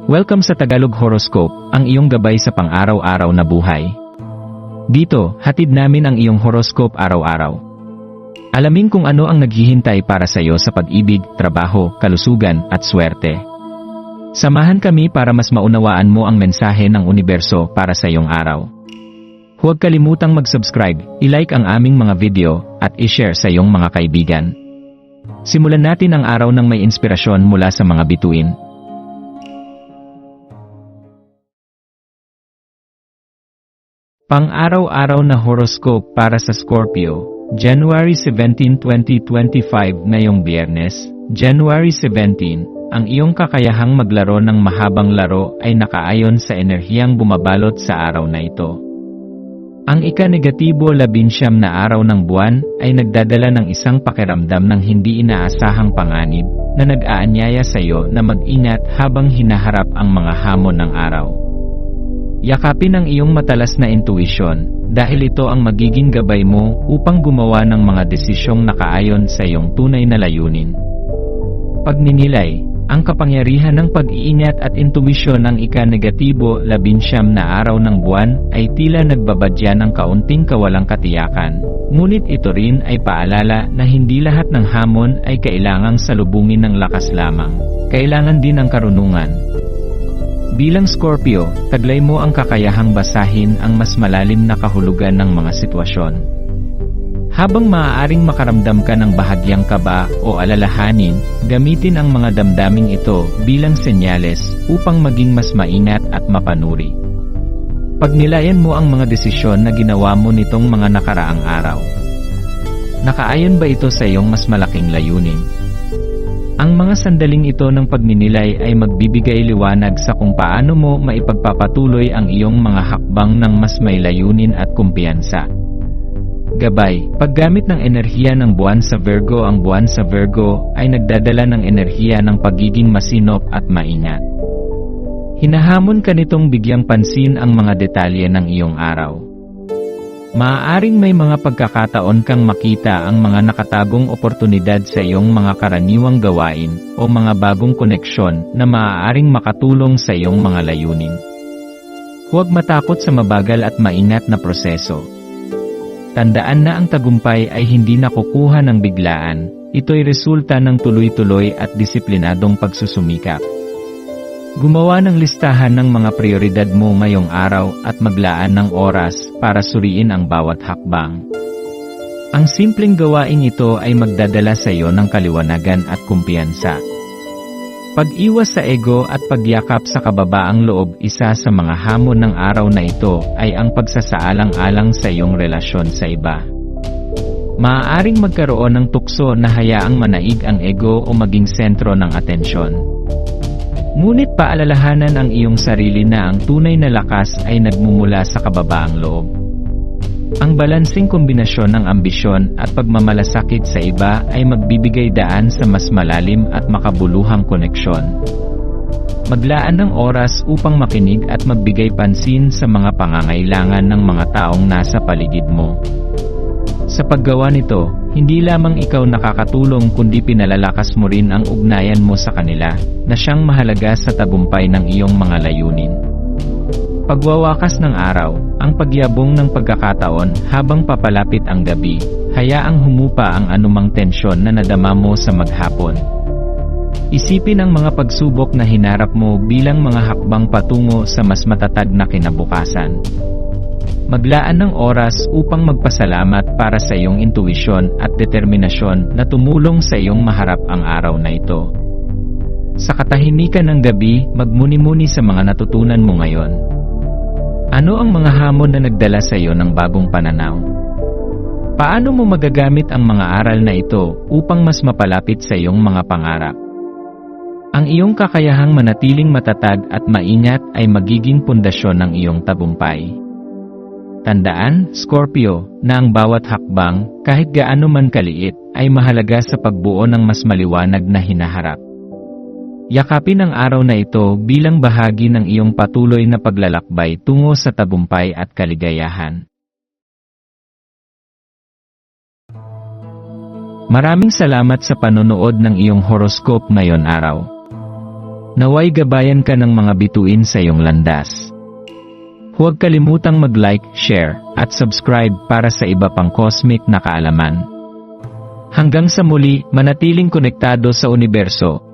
Welcome sa Tagalog Horoscope, ang iyong gabay sa pang-araw-araw na buhay. Dito, hatid namin ang iyong horoscope araw-araw. Alamin kung ano ang naghihintay para sa iyo sa pag-ibig, trabaho, kalusugan, at swerte. Samahan kami para mas maunawaan mo ang mensahe ng universo para sa iyong araw. Huwag kalimutang mag-subscribe, i-like ang aming mga video, at i-share sa iyong mga kaibigan. Simulan natin ang araw ng may inspirasyon mula sa mga bituin. Pang-araw-araw na horoscope para sa Scorpio, January 17, 2025 ngayong Biyernes, January 17, ang iyong kakayahang maglaro ng mahabang laro ay nakaayon sa enerhiyang bumabalot sa araw na ito. Ang ika-negatibo 19 na araw ng buwan ay nagdadala ng isang pakiramdam ng hindi inaasahang panganib na nag-aanyaya sa iyo na mag-ingat habang hinaharap ang mga hamon ng araw. Yakapin ang iyong matalas na intuisyon, dahil ito ang magiging gabay mo upang gumawa ng mga desisyong nakaayon sa iyong tunay na layunin. Pagninilay, ang kapangyarihan ng pag-iingat at intuisyon ng ika-negatibo 19 na araw ng buwan ay tila nagbabadya ng kaunting kawalang katiyakan, ngunit ito rin ay paalala na hindi lahat ng hamon ay kailangang salubungin ng lakas lamang. Kailangan din ng karunungan. Bilang Scorpio, taglay mo ang kakayahang basahin ang mas malalim na kahulugan ng mga sitwasyon. Habang maaaring makaramdam ka ng bahagyang kaba o alalahanin, gamitin ang mga damdaming ito bilang senyales upang maging mas maingat at mapanuri. Pagnilayan mo ang mga desisyon na ginawa mo nitong mga nakaraang araw. Nakaayon ba ito sa iyong mas malaking layunin? Ang mga sandaling ito ng pagninilay ay magbibigay liwanag sa kung paano mo maipagpapatuloy ang iyong mga hakbang ng mas may layunin at kumpiyansa. Gabay, paggamit ng enerhiya ng buwan sa Virgo. Ang buwan sa Virgo ay nagdadala ng enerhiya ng pagiging masinop at maingat. Hinahamon ka nitong bigyang pansin ang mga detalye ng iyong araw. Maaaring may mga pagkakataon kang makita ang mga nakatagong oportunidad sa iyong mga karaniwang gawain o mga bagong koneksyon na maaaring makatulong sa iyong mga layunin. Huwag matakot sa mabagal at maingat na proseso. Tandaan na ang tagumpay ay hindi nakukuha ng biglaan, ito'y resulta ng tuloy-tuloy at disiplinadong pagsusumikap. Gumawa ng listahan ng mga prioridad mo ngayong araw at maglaan ng oras para suriin ang bawat hakbang. Ang simpleng gawain ito ay magdadala sa iyo ng kaliwanagan at kumpiyansa. Pag-iwas sa ego at pagyakap sa kababaang loob. Isa sa mga hamon ng araw na ito ay ang pagsasaalang-alang sa iyong relasyon sa iba. Maaaring magkaroon ng tukso na hayaang manaig ang ego o maging sentro ng atensyon. Ngunit paalalahanan ang iyong sarili na ang tunay na lakas ay nagmumula sa kababaang loob. Ang balansing kombinasyon ng ambisyon at pagmamalasakit sa iba ay magbibigay daan sa mas malalim at makabuluhang koneksyon. Maglaan ng oras upang makinig at magbigay pansin sa mga pangangailangan ng mga taong nasa paligid mo. Sa paggawa nito, hindi lamang ikaw nakakatulong kundi pinalalakas mo rin ang ugnayan mo sa kanila, na siyang mahalaga sa tagumpay ng iyong mga layunin. Pagwawakas ng araw, ang pagyabong ng pagkakataon habang papalapit ang gabi, hayaang humupa ang anumang tensyon na nadama mo sa maghapon. Isipin ang mga pagsubok na hinarap mo bilang mga hakbang patungo sa mas matatag na kinabukasan. Maglaan ng oras upang magpasalamat para sa iyong intuisyon at determinasyon na tumulong sa iyong maharap ang araw na ito. Sa katahimikan ng gabi, magmuni-muni sa mga natutunan mo ngayon. Ano ang mga hamon na nagdala sa iyo ng bagong pananaw? Paano mo magagamit ang mga aral na ito upang mas mapalapit sa iyong mga pangarap? Ang iyong kakayahang manatiling matatag at maingat ay magiging pundasyon ng iyong tagumpay. Tandaan, Scorpio, na ang bawat hakbang, kahit gaano man kaliit, ay mahalaga sa pagbuo ng mas maliwanag na hinaharap. Yakapin ang araw na ito bilang bahagi ng iyong patuloy na paglalakbay tungo sa tagumpay at kaligayahan. Maraming salamat sa panonood ng iyong horoscope ngayon araw. Naway gabayan ka ng mga bituin sa iyong landas. Huwag kalimutang mag-like, share, at subscribe para sa iba pang cosmic na kaalaman. Hanggang sa muli, manatiling konektado sa universo.